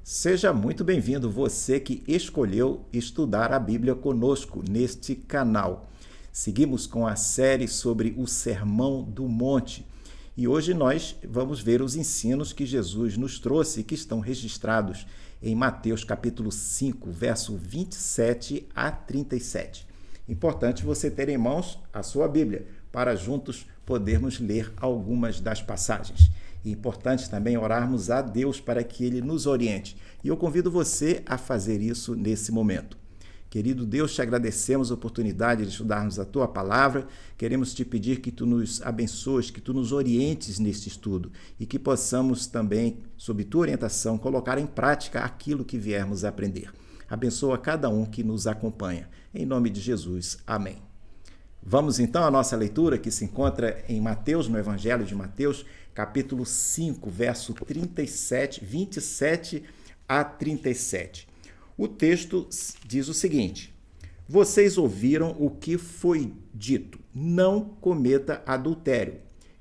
Seja muito bem-vindo, você que escolheu estudar a Bíblia conosco neste canal. Seguimos com a série sobre o Sermão do Monte e hoje nós vamos ver os ensinos que Jesus nos trouxe e que estão registrados em Mateus capítulo 5, verso 27 a 37. Importante você ter em mãos a sua Bíblia para juntos podermos ler algumas das passagens. É importante também orarmos a Deus para que Ele nos oriente. E eu convido você a fazer isso nesse momento. Querido Deus, te agradecemos a oportunidade de estudarmos a Tua Palavra. Queremos te pedir que Tu nos abençoes, que Tu nos orientes neste estudo e que possamos também, sob Tua orientação, colocar em prática aquilo que viermos a aprender. Abençoa cada um que nos acompanha. Em nome de Jesus. Amém. Vamos então à nossa leitura que se encontra em Mateus, no Evangelho de Mateus, capítulo 5, verso 27 a 37. O texto diz o seguinte: Vocês ouviram o que foi dito, não cometa adultério.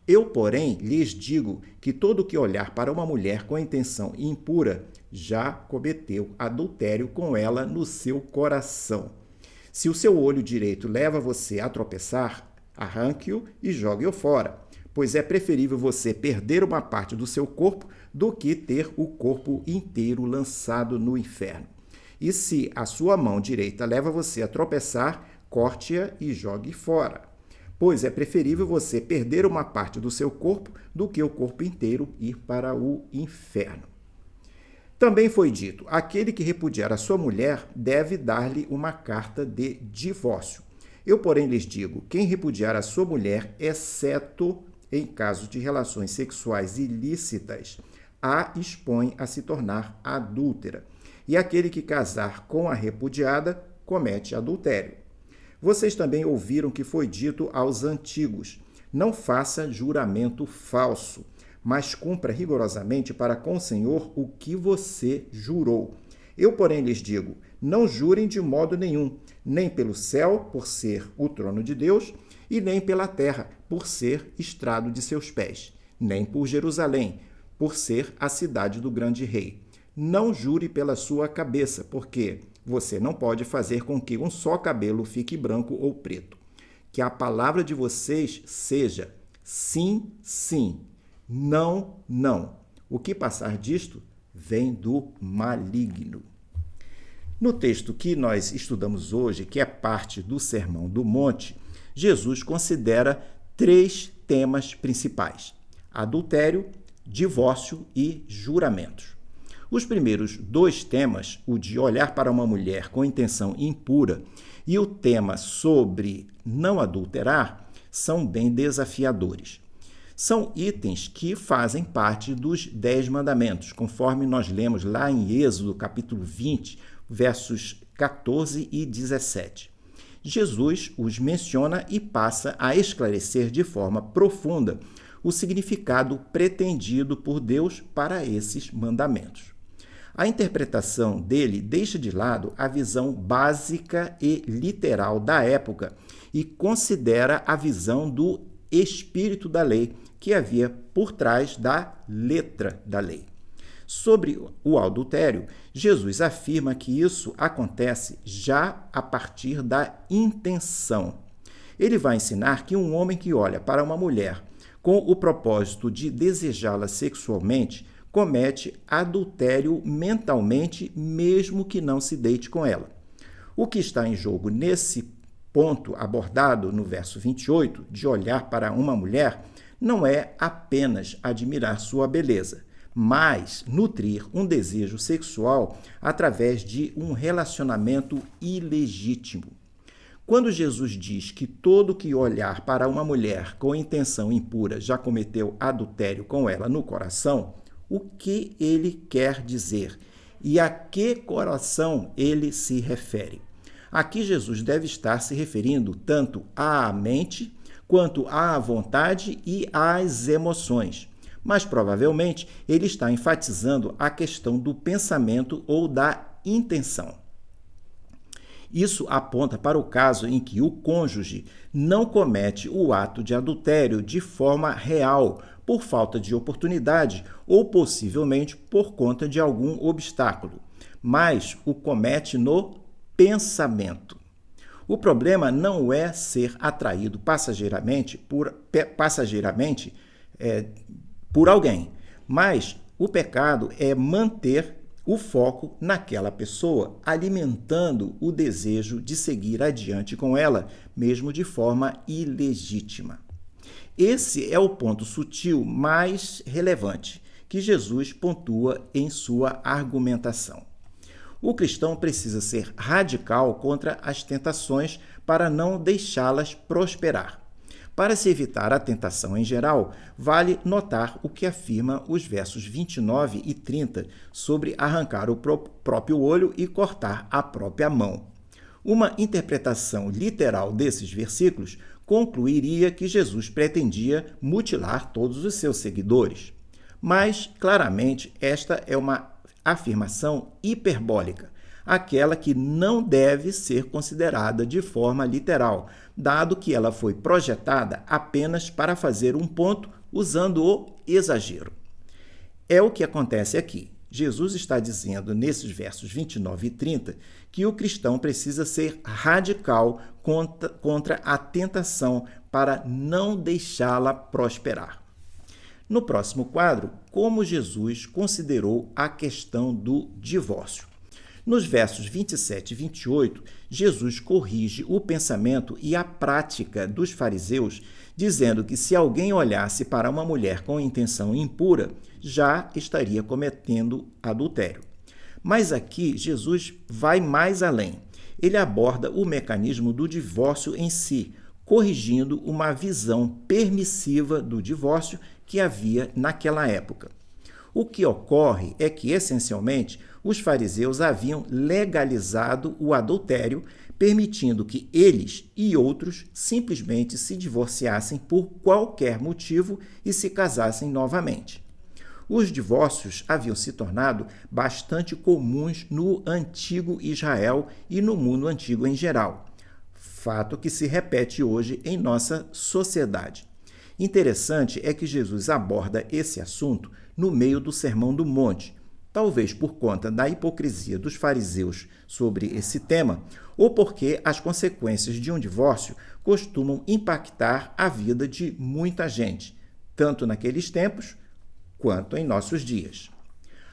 Eu, porém, lhes digo que todo que olhar para uma mulher com intenção impura já cometeu adultério com ela no seu coração. Se o seu olho direito leva você a tropeçar, arranque-o e jogue-o fora, pois é preferível você perder uma parte do seu corpo do que ter o corpo inteiro lançado no inferno. E se a sua mão direita leva você a tropeçar, corte-a e jogue fora, pois é preferível você perder uma parte do seu corpo do que o corpo inteiro ir para o inferno. Também foi dito, aquele que repudiar a sua mulher deve dar-lhe uma carta de divórcio. Eu, porém, lhes digo, quem repudiar a sua mulher, exceto em caso de relações sexuais ilícitas, a expõe a se tornar adúltera. E aquele que casar com a repudiada, comete adultério. Vocês também ouviram que foi dito aos antigos, não faça juramento falso, mas cumpra rigorosamente para com o Senhor o que você jurou. Eu, porém, lhes digo, não jurem de modo nenhum, nem pelo céu, por ser o trono de Deus, e nem pela terra, por ser estrado de seus pés, nem por Jerusalém, por ser a cidade do grande rei. Não jure pela sua cabeça, porque você não pode fazer com que um só cabelo fique branco ou preto. Que a palavra de vocês seja sim, sim, não, não. O que passar disto vem do maligno. No texto que nós estudamos hoje, que é parte do Sermão do Monte, Jesus considera 3 temas principais: adultério, divórcio e juramentos. Os primeiros 2 temas, o de olhar para uma mulher com intenção impura e o tema sobre não adulterar, são bem desafiadores. São itens que fazem parte dos 10 mandamentos, conforme nós lemos lá em Êxodo, capítulo 20, versos 14 e 17. Jesus os menciona e passa a esclarecer de forma profunda o significado pretendido por Deus para esses mandamentos. A interpretação dele deixa de lado a visão básica e literal da época e considera a visão do espírito da lei que havia por trás da letra da lei. Sobre o adultério, Jesus afirma que isso acontece já a partir da intenção. Ele vai ensinar que um homem que olha para uma mulher com o propósito de desejá-la sexualmente comete adultério mentalmente, mesmo que não se deite com ela. O que está em jogo nesse ponto abordado no verso 28, de olhar para uma mulher, não é apenas admirar sua beleza, mas nutrir um desejo sexual através de um relacionamento ilegítimo. Quando Jesus diz que todo que olhar para uma mulher com intenção impura já cometeu adultério com ela no coração, o que ele quer dizer e a que coração ele se refere? Aqui Jesus deve estar se referindo tanto à mente quanto à vontade e às emoções. Mas provavelmente ele está enfatizando a questão do pensamento ou da intenção. Isso aponta para o caso em que o cônjuge não comete o ato de adultério de forma real, por falta de oportunidade ou possivelmente por conta de algum obstáculo, mas o comete no pensamento. O problema não é ser atraído passageiramente por alguém, mas o pecado é manter o foco naquela pessoa, alimentando o desejo de seguir adiante com ela, mesmo de forma ilegítima. Esse é o ponto sutil mais relevante que Jesus pontua em sua argumentação. O cristão precisa ser radical contra as tentações para não deixá-las prosperar. Para se evitar a tentação em geral, vale notar o que afirma os versos 29 e 30 sobre arrancar o próprio olho e cortar a própria mão. Uma interpretação literal desses versículos concluiria que Jesus pretendia mutilar todos os seus seguidores. Mas, claramente, esta é uma afirmação hiperbólica, aquela que não deve ser considerada de forma literal, dado que ela foi projetada apenas para fazer um ponto usando o exagero. É o que acontece aqui. Jesus está dizendo nesses versos 29 e 30 que o cristão precisa ser radical contra a tentação para não deixá-la prosperar. No próximo quadro, como Jesus considerou a questão do divórcio. Nos versos 27 e 28, Jesus corrige o pensamento e a prática dos fariseus, dizendo que se alguém olhasse para uma mulher com intenção impura, já estaria cometendo adultério. Mas aqui Jesus vai mais além. Ele aborda o mecanismo do divórcio em si, corrigindo uma visão permissiva do divórcio que havia naquela época. O que ocorre é que, essencialmente, os fariseus haviam legalizado o adultério, permitindo que eles e outros simplesmente se divorciassem por qualquer motivo e se casassem novamente. Os divórcios haviam se tornado bastante comuns no antigo Israel e no mundo antigo em geral, fato que se repete hoje em nossa sociedade. Interessante é que Jesus aborda esse assunto no meio do Sermão do Monte, talvez por conta da hipocrisia dos fariseus sobre esse tema, ou porque as consequências de um divórcio costumam impactar a vida de muita gente, tanto naqueles tempos quanto em nossos dias.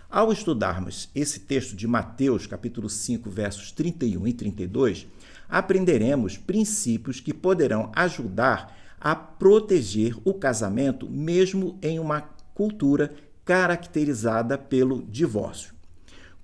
Ao estudarmos esse texto de Mateus, capítulo 5, versos 31 e 32, aprenderemos princípios que poderão ajudar a proteger o casamento mesmo em uma cultura caracterizada pelo divórcio.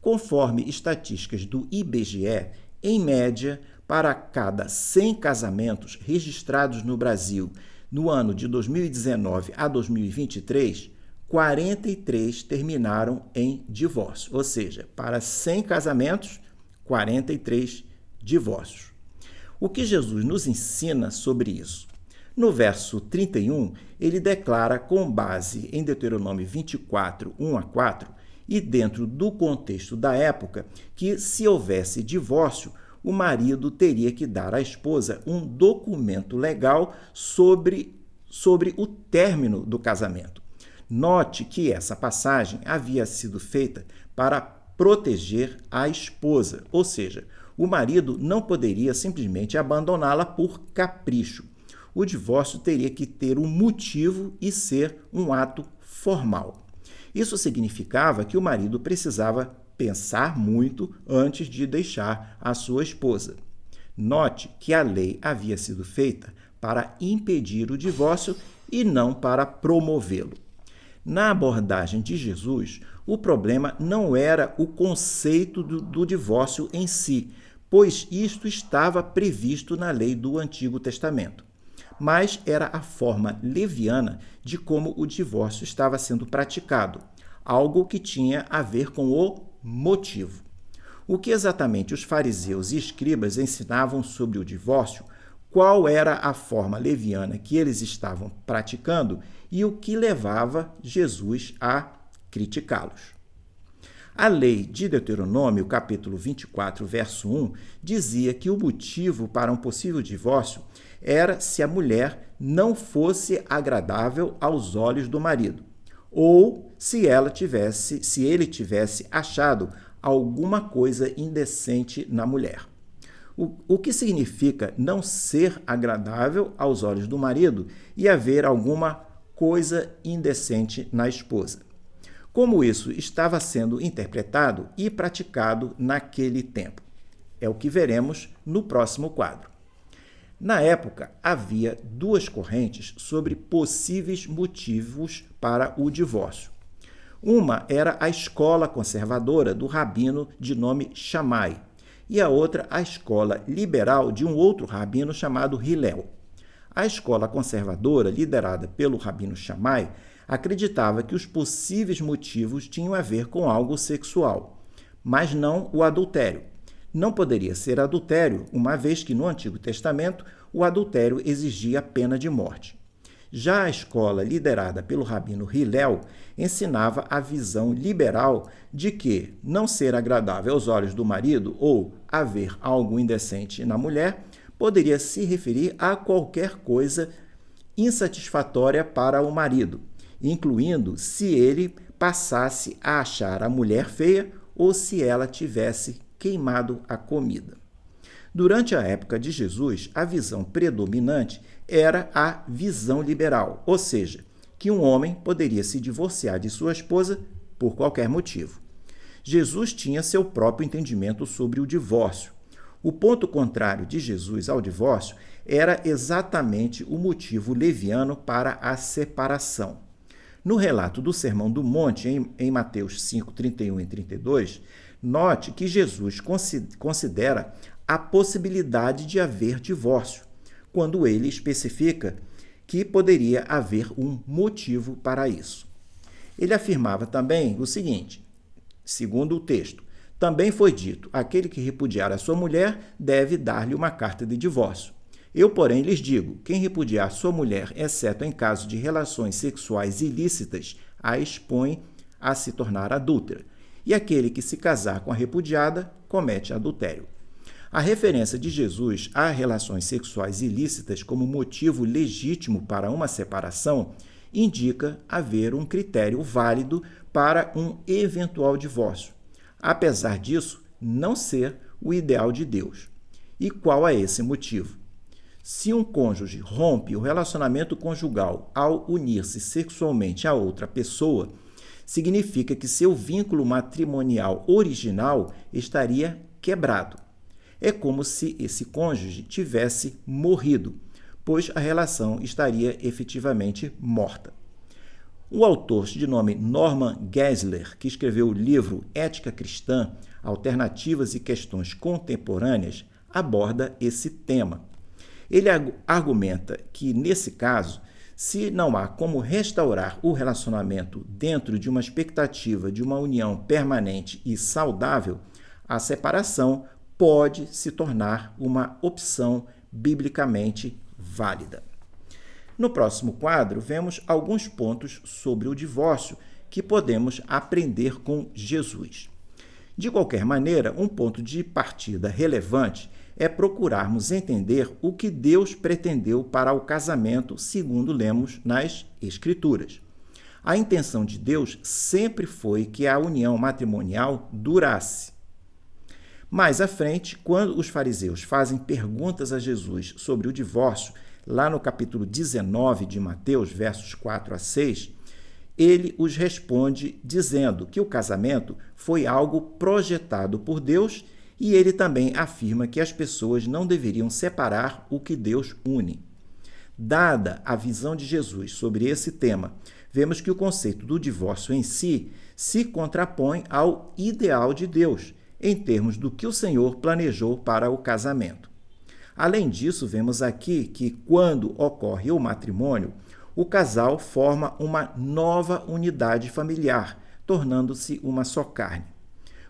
Conforme estatísticas do IBGE, em média, para cada 100 casamentos registrados no Brasil no ano de 2019 a 2023, 43 terminaram em divórcio, ou seja, para 100 casamentos, 43 divórcios. O que Jesus nos ensina sobre isso? No verso 31, ele declara, com base em Deuteronômio 24, 1 a 4, e dentro do contexto da época, que se houvesse divórcio, o marido teria que dar à esposa um documento legal sobre o término do casamento. Note que essa passagem havia sido feita para proteger a esposa, ou seja, o marido não poderia simplesmente abandoná-la por capricho. O divórcio teria que ter um motivo e ser um ato formal. Isso significava que o marido precisava pensar muito antes de deixar a sua esposa. Note que a lei havia sido feita para impedir o divórcio e não para promovê-lo. Na abordagem de Jesus, o problema não era o conceito do divórcio em si, pois isto estava previsto na lei do Antigo Testamento, mas era a forma leviana de como o divórcio estava sendo praticado, algo que tinha a ver com o motivo. O que exatamente os fariseus e escribas ensinavam sobre o divórcio, qual era a forma leviana que eles estavam praticando e o que levava Jesus a criticá-los. A lei de Deuteronômio, capítulo 24, verso 1, dizia que o motivo para um possível divórcio era se a mulher não fosse agradável aos olhos do marido, ou se ele tivesse achado alguma coisa indecente na mulher. O que significa não ser agradável aos olhos do marido e haver alguma coisa indecente na esposa? Como isso estava sendo interpretado e praticado naquele tempo? É o que veremos no próximo quadro. Na época, havia duas correntes sobre possíveis motivos para o divórcio. Uma era a escola conservadora do rabino de nome Shammai, e a outra a escola liberal de um outro rabino chamado Hillel. A escola conservadora, liderada pelo rabino Shammai, acreditava que os possíveis motivos tinham a ver com algo sexual, mas não o adultério. Não poderia ser adultério, uma vez que no Antigo Testamento o adultério exigia pena de morte. Já a escola liderada pelo rabino Hillel ensinava a visão liberal de que não ser agradável aos olhos do marido ou haver algo indecente na mulher poderia se referir a qualquer coisa insatisfatória para o marido, incluindo se ele passasse a achar a mulher feia ou se ela tivesse queimado a comida. Durante a época de Jesus, a visão predominante era a visão liberal, ou seja, que um homem poderia se divorciar de sua esposa por qualquer motivo. Jesus tinha seu próprio entendimento sobre o divórcio. O ponto contrário de Jesus ao divórcio era exatamente o motivo leviano para a separação. No relato do Sermão do Monte, em Mateus 5, 31 e 32, note que Jesus considera a possibilidade de haver divórcio, quando ele especifica que poderia haver um motivo para isso. Ele afirmava também o seguinte, segundo o texto, também foi dito, aquele que repudiar a sua mulher deve dar-lhe uma carta de divórcio. Eu, porém, lhes digo, quem repudiar sua mulher, exceto em caso de relações sexuais ilícitas, a expõe a se tornar adúltera, e aquele que se casar com a repudiada comete adultério. A referência de Jesus a relações sexuais ilícitas como motivo legítimo para uma separação indica haver um critério válido para um eventual divórcio, apesar disso não ser o ideal de Deus. E qual é esse motivo? Se um cônjuge rompe o relacionamento conjugal ao unir-se sexualmente a outra pessoa, significa que seu vínculo matrimonial original estaria quebrado. É como se esse cônjuge tivesse morrido, pois a relação estaria efetivamente morta. O autor de nome Norman Geisler, que escreveu o livro Ética Cristã, Alternativas e Questões Contemporâneas, aborda esse tema. Ele argumenta que, nesse caso, se não há como restaurar o relacionamento dentro de uma expectativa de uma união permanente e saudável, a separação pode se tornar uma opção biblicamente válida. No próximo quadro, vemos alguns pontos sobre o divórcio que podemos aprender com Jesus. De qualquer maneira, um ponto de partida relevante é procurarmos entender o que Deus pretendeu para o casamento, segundo lemos nas Escrituras. A intenção de Deus sempre foi que a união matrimonial durasse. Mais à frente, quando os fariseus fazem perguntas a Jesus sobre o divórcio, lá no capítulo 19 de Mateus, versos 4 a 6, ele os responde dizendo que o casamento foi algo projetado por Deus e ele também afirma que as pessoas não deveriam separar o que Deus une. Dada a visão de Jesus sobre esse tema, vemos que o conceito do divórcio em si se contrapõe ao ideal de Deus, em termos do que o Senhor planejou para o casamento. Além disso, vemos aqui que, quando ocorre o matrimônio, o casal forma uma nova unidade familiar, tornando-se uma só carne.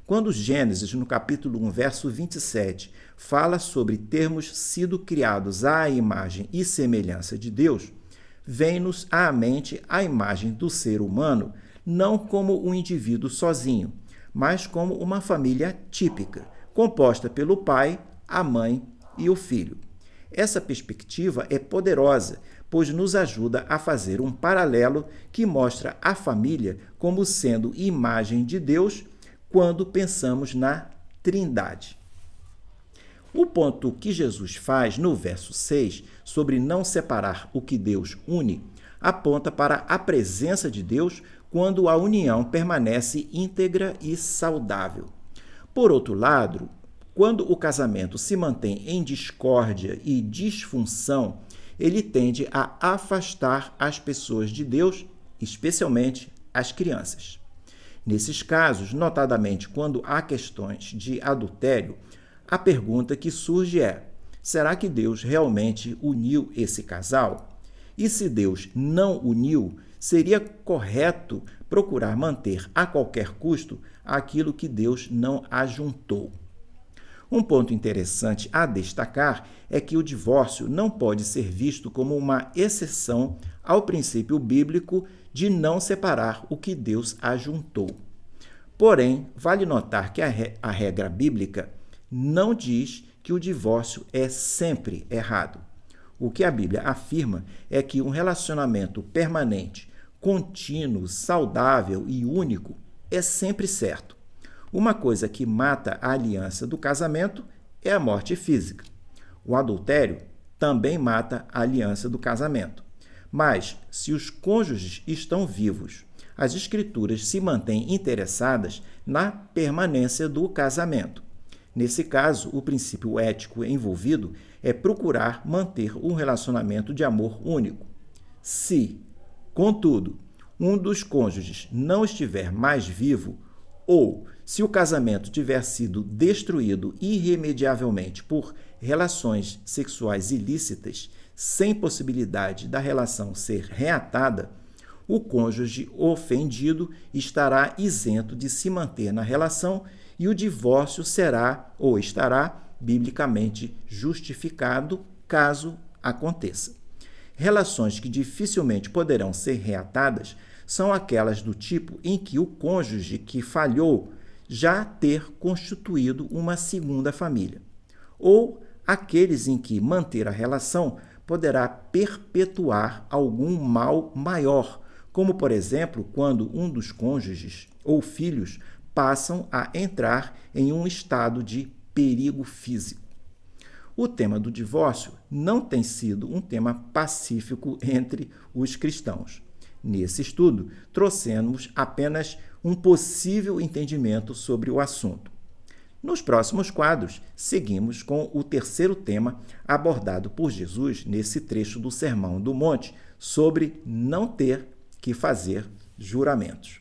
Quando Gênesis, no capítulo 1, verso 27, fala sobre termos sido criados à imagem e semelhança de Deus, vem-nos à mente a imagem do ser humano não como um indivíduo sozinho, mas como uma família típica, composta pelo pai, a mãe e o filho. Essa perspectiva é poderosa, pois nos ajuda a fazer um paralelo que mostra a família como sendo imagem de Deus quando pensamos na Trindade. O ponto que Jesus faz no verso 6 sobre não separar o que Deus une aponta para a presença de Deus quando a união permanece íntegra e saudável. Por outro lado, quando o casamento se mantém em discórdia e disfunção, ele tende a afastar as pessoas de Deus, especialmente as crianças. Nesses casos, notadamente quando há questões de adultério, a pergunta que surge é: será que Deus realmente uniu esse casal? E se Deus não uniu, seria correto procurar manter a qualquer custo aquilo que Deus não ajuntou? Um ponto interessante a destacar é que o divórcio não pode ser visto como uma exceção ao princípio bíblico de não separar o que Deus ajuntou. Porém, vale notar que a regra bíblica não diz que o divórcio é sempre errado. O que a Bíblia afirma é que um relacionamento permanente, contínuo, saudável e único é sempre certo. Uma coisa que mata a aliança do casamento é a morte física. O adultério também mata a aliança do casamento. Mas, se os cônjuges estão vivos, as Escrituras se mantêm interessadas na permanência do casamento. Nesse caso, o princípio ético envolvido é procurar manter um relacionamento de amor único. Se, contudo, um dos cônjuges não estiver mais vivo, ou se o casamento tiver sido destruído irremediavelmente por relações sexuais ilícitas, sem possibilidade da relação ser reatada, o cônjuge ofendido estará isento de se manter na relação e o divórcio será ou estará biblicamente justificado caso aconteça. Relações que dificilmente poderão ser reatadas são aquelas do tipo em que o cônjuge que falhou já ter constituído uma segunda família, ou aqueles em que manter a relação poderá perpetuar algum mal maior, como, por exemplo, quando um dos cônjuges ou filhos passam a entrar em um estado de perigo físico. O tema do divórcio não tem sido um tema pacífico entre os cristãos. Nesse estudo, trouxemos apenas um possível entendimento sobre o assunto. Nos próximos quadros, seguimos com o terceiro tema abordado por Jesus nesse trecho do Sermão do Monte, sobre não ter que fazer juramentos.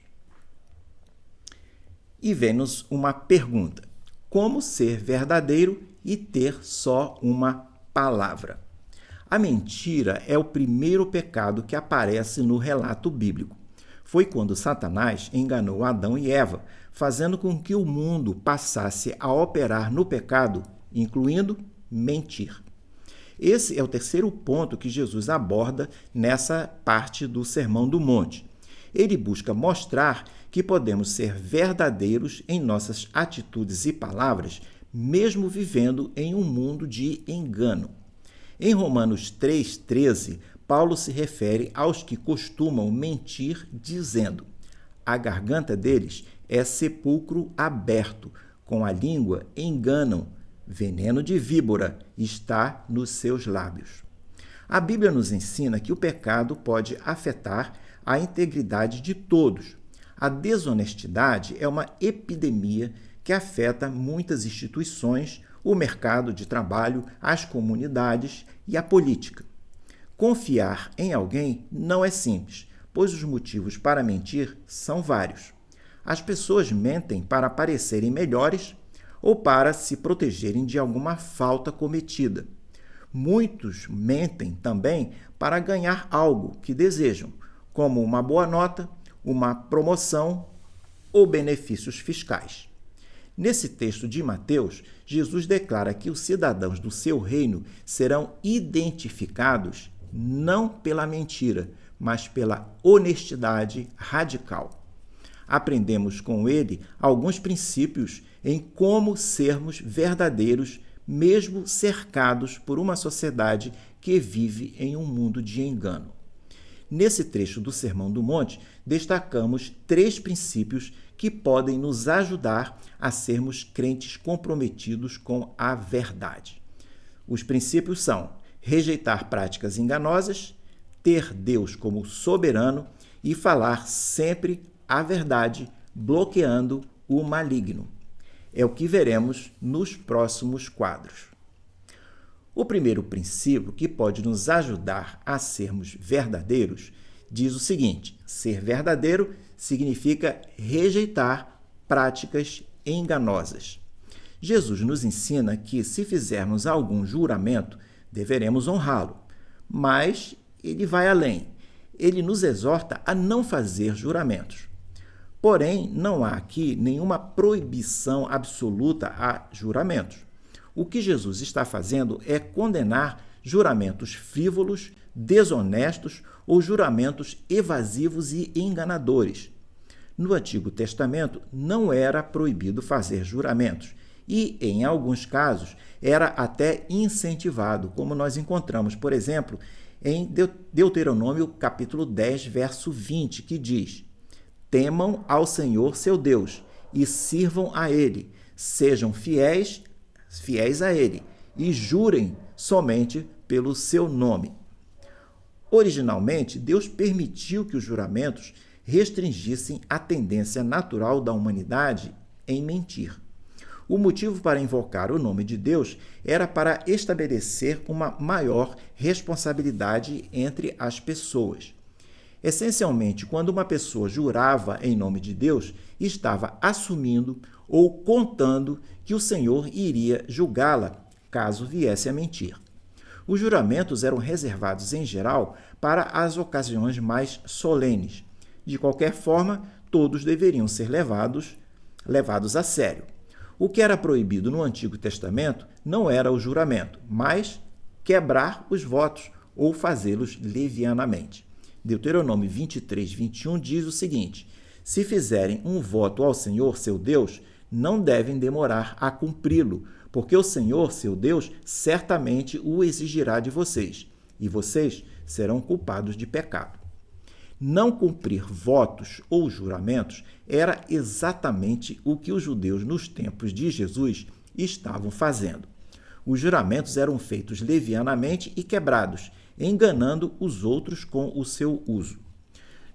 E vem-nos uma pergunta: como ser verdadeiro e ter só uma palavra? A mentira é o primeiro pecado que aparece no relato bíblico. Foi quando Satanás enganou Adão e Eva, fazendo com que o mundo passasse a operar no pecado, incluindo mentir. Esse é o terceiro ponto que Jesus aborda nessa parte do Sermão do Monte. Ele busca mostrar que podemos ser verdadeiros em nossas atitudes e palavras, mesmo vivendo em um mundo de engano. Em Romanos 3,13, Paulo se refere aos que costumam mentir, dizendo: a garganta deles é sepulcro aberto, com a língua enganam, veneno de víbora está nos seus lábios. A Bíblia nos ensina que o pecado pode afetar a integridade de todos. A desonestidade é uma epidemia que afeta muitas instituições, o mercado de trabalho, as comunidades e a política. Confiar em alguém não é simples, pois os motivos para mentir são vários. As pessoas mentem para parecerem melhores ou para se protegerem de alguma falta cometida. Muitos mentem também para ganhar algo que desejam, como uma boa nota, uma promoção ou benefícios fiscais. Nesse texto de Mateus, Jesus declara que os cidadãos do seu reino serão identificados não pela mentira, mas pela honestidade radical. aprendemos com ele alguns princípios em como sermos verdadeiros, mesmo cercados por uma sociedade que vive em um mundo de engano. Nesse trecho do Sermão do Monte, destacamos 3 princípios que podem nos ajudar a sermos crentes comprometidos com a verdade. Os princípios são rejeitar práticas enganosas, ter Deus como soberano e falar sempre a verdade, bloqueando o maligno. É o que veremos nos próximos quadros. O primeiro princípio que pode nos ajudar a sermos verdadeiros diz o seguinte: ser verdadeiro significa rejeitar práticas enganosas. Jesus nos ensina que, se fizermos algum juramento, deveremos honrá-lo, mas ele vai além. Ele nos exorta a não fazer juramentos. Porém, não há aqui nenhuma proibição absoluta a juramentos. O que Jesus está fazendo é condenar juramentos frívolos, desonestos ou juramentos evasivos e enganadores. No Antigo Testamento, não era proibido fazer juramentos e, em alguns casos, era até incentivado, como nós encontramos, por exemplo, em Deuteronômio capítulo 10, verso 20, que diz: temam ao Senhor seu Deus e sirvam a Ele, sejam fiéis a Ele e jurem somente pelo seu nome. Originalmente, Deus permitiu que os juramentos restringissem a tendência natural da humanidade em mentir. O motivo para invocar o nome de Deus era para estabelecer uma maior responsabilidade entre as pessoas. Essencialmente, quando uma pessoa jurava em nome de Deus, estava assumindo ou contando que o Senhor iria julgá-la caso viesse a mentir. Os juramentos eram reservados, em geral, para as ocasiões mais solenes. De qualquer forma, todos deveriam ser levados a sério. O que era proibido no Antigo Testamento não era o juramento, mas quebrar os votos ou fazê-los levianamente. Deuteronômio 23, 21 diz o seguinte: se fizerem um voto ao Senhor, seu Deus, não devem demorar a cumpri-lo, porque o Senhor, seu Deus, certamente o exigirá de vocês, e vocês serão culpados de pecado. Não cumprir votos ou juramentos era exatamente o que os judeus nos tempos de Jesus estavam fazendo. Os juramentos eram feitos levianamente e quebrados, enganando os outros com o seu uso.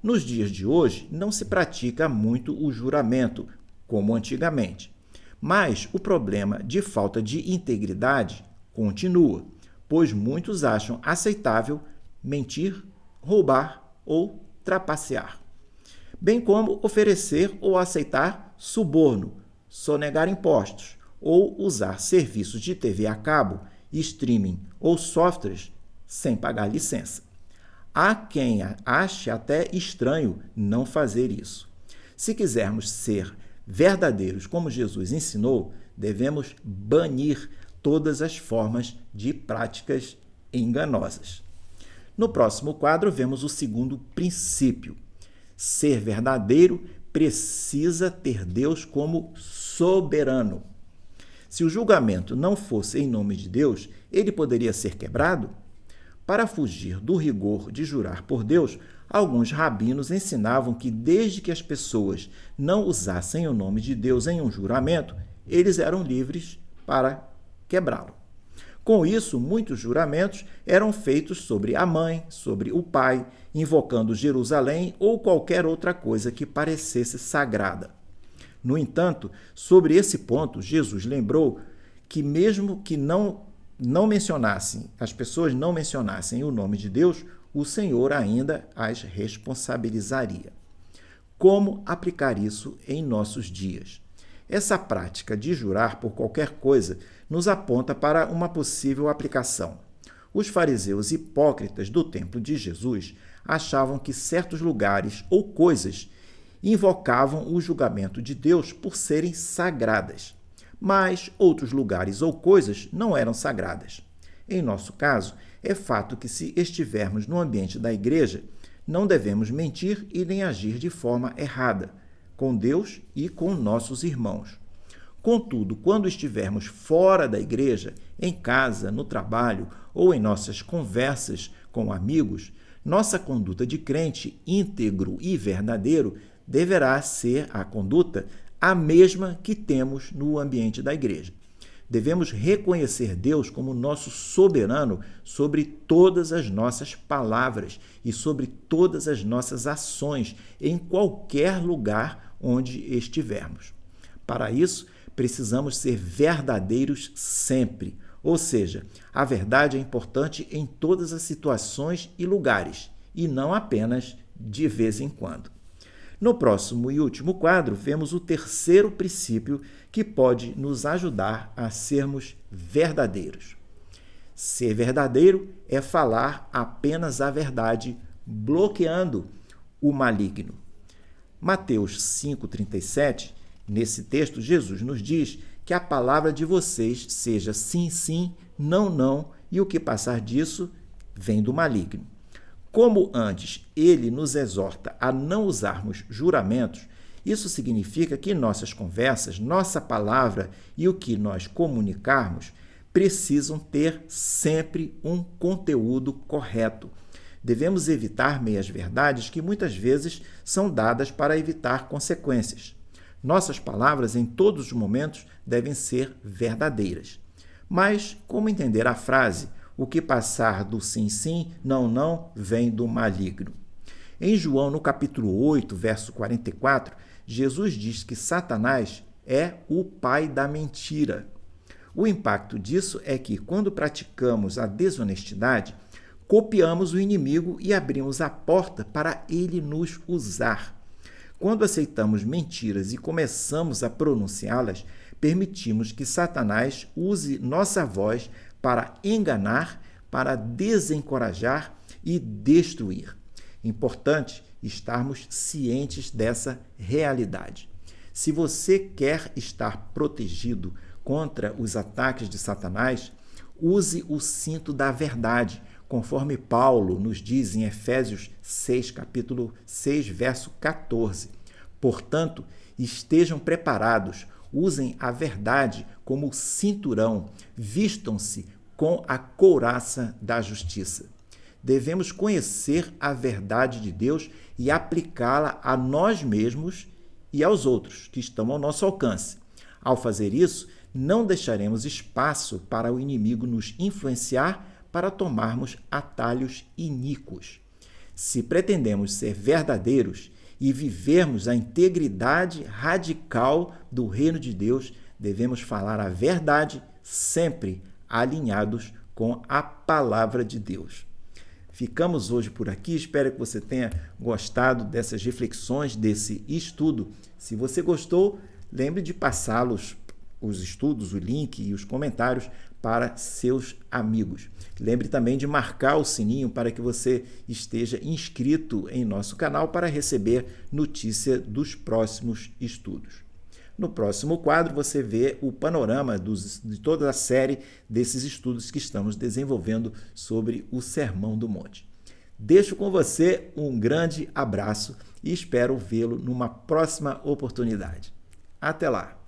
Nos dias de hoje, não se pratica muito o juramento, como antigamente. Mas o problema de falta de integridade continua, pois muitos acham aceitável mentir, roubar ou trapacear, bem como oferecer ou aceitar suborno, sonegar impostos ou usar serviços de TV a cabo, streaming ou softwares sem pagar licença. Há quem ache até estranho não fazer isso. Se quisermos ser verdadeiros como Jesus ensinou, devemos banir todas as formas de práticas enganosas. No próximo quadro, vemos o segundo princípio. Ser verdadeiro precisa ter Deus como soberano. Se o julgamento não fosse em nome de Deus, ele poderia ser quebrado? Para fugir do rigor de jurar por Deus, alguns rabinos ensinavam que, desde que as pessoas não usassem o nome de Deus em um juramento, eles eram livres para quebrá-lo. Com isso, muitos juramentos eram feitos sobre a mãe, sobre o pai, invocando Jerusalém ou qualquer outra coisa que parecesse sagrada. No entanto, sobre esse ponto, Jesus lembrou que, mesmo que as pessoas não mencionassem o nome de Deus, o Senhor ainda as responsabilizaria. Como aplicar isso em nossos dias? Essa prática de jurar por qualquer coisa nos aponta para uma possível aplicação. Os fariseus hipócritas do templo de Jesus achavam que certos lugares ou coisas invocavam o julgamento de Deus por serem sagradas, mas outros lugares ou coisas não eram sagradas. Em nosso caso, é fato que, se estivermos no ambiente da igreja, não devemos mentir e nem agir de forma errada, com Deus e com nossos irmãos. Contudo, quando estivermos fora da igreja, em casa, no trabalho ou em nossas conversas com amigos, nossa conduta de crente íntegro e verdadeiro deverá ser a conduta a mesma que temos no ambiente da igreja. Devemos reconhecer Deus como nosso soberano sobre todas as nossas palavras e sobre todas as nossas ações, em qualquer lugar onde estivermos. Para isso, precisamos ser verdadeiros sempre, ou seja, a verdade é importante em todas as situações e lugares, e não apenas de vez em quando. No próximo e último quadro, vemos o terceiro princípio que pode nos ajudar a sermos verdadeiros. Ser verdadeiro é falar apenas a verdade, bloqueando o maligno. Mateus 5,37, nesse texto, Jesus nos diz que a palavra de vocês seja sim, sim, não, não, e o que passar disso vem do maligno. Como antes ele nos exorta a não usarmos juramentos, isso significa que nossas conversas, nossa palavra e o que nós comunicarmos precisam ter sempre um conteúdo correto. Devemos evitar meias-verdades que muitas vezes são dadas para evitar consequências. Nossas palavras em todos os momentos devem ser verdadeiras. Mas como entender a frase "o que passar do sim, sim, não, não, vem do maligno"? Em João, no capítulo 8, verso 44, Jesus diz que Satanás é o pai da mentira. O impacto disso é que, quando praticamos a desonestidade, copiamos o inimigo e abrimos a porta para ele nos usar. Quando aceitamos mentiras e começamos a pronunciá-las, permitimos que Satanás use nossa voz para enganar, para desencorajar e destruir. Importante estarmos cientes dessa realidade. Se você quer estar protegido contra os ataques de Satanás, use o cinto da verdade, conforme Paulo nos diz em Efésios 6, capítulo 6, verso 14. Portanto, estejam preparados, usem a verdade como cinturão, vistam-se com a couraça da justiça. Devemos conhecer a verdade de Deus e aplicá-la a nós mesmos e aos outros que estão ao nosso alcance. Ao fazer isso, não deixaremos espaço para o inimigo nos influenciar para tomarmos atalhos iníquos. Se pretendemos ser verdadeiros e vivermos a integridade radical do reino de Deus, devemos falar a verdade sempre alinhados com a palavra de Deus. Ficamos hoje por aqui, espero que você tenha gostado dessas reflexões, desse estudo. Se você gostou, lembre de passá-los, os estudos, o link e os comentários para seus amigos. Lembre também de marcar o sininho para que você esteja inscrito em nosso canal para receber notícia dos próximos estudos. No próximo quadro, você vê o panorama de toda a série desses estudos que estamos desenvolvendo sobre o Sermão do Monte. Deixo com você um grande abraço e espero vê-lo numa próxima oportunidade. Até lá!